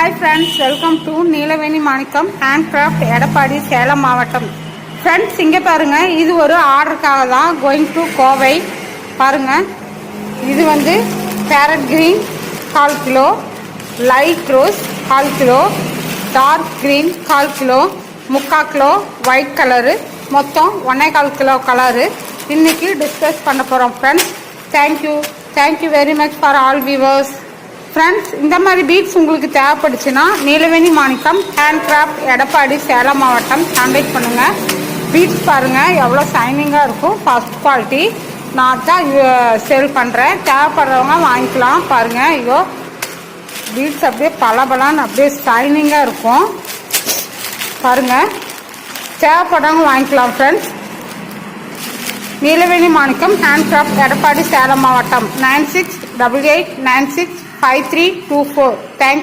Hi friends, welcome to Neelaveni Manickam handcraft, Edappadi, Salem மாவட்டம். Friends, இங்கே பாருங்கள், இது ஒரு ஆர்டருக்காக தான். Going to Kovai. பாருங்கள், இது வந்து parrot green 1/4 kilo, light rose 1/4 kilo, dark green 1/4 kilo, 3/4 kilo white colour, மொத்தம் 1/4 கிலோ கலரு இன்றைக்கி டிஸ்கஸ் பண்ண போகிறோம். Friends, thank you very much for all viewers. Friends, இந்த மாதிரி பீட்ஸ் உங்களுக்கு தேவைப்படுச்சுன்னா நீலவேணி மாணிக்கம் ஹேண்ட்கிராஃப்ட், எடப்பாடி, சேலம் மாவட்டம் கான்டாக்ட் பண்ணுங்கள். பீட்ஸ் பாருங்கள் எவ்வளோ ஷைனிங்காக இருக்கும், ஃபர்ஸ்ட் குவாலிட்டி. நான் தான் சேல் பண்ணுறேன், தேவைப்படுறவங்க வாங்கிக்கலாம். பாருங்கள், ஐயோ பீட்ஸ் அப்படியே பளபளன்னு அப்படியே ஷைனிங்காக இருக்கும். பாருங்கள், தேவைப்படுறவங்க வாங்கிக்கலாம். ஃப்ரெண்ட்ஸ், நீலவேணி மாணிக்கம் ஹேண்ட்கிராஃப்ட், எடப்பாடி, சேலம் மாவட்டம் 9688965324. தேங்க்யூ.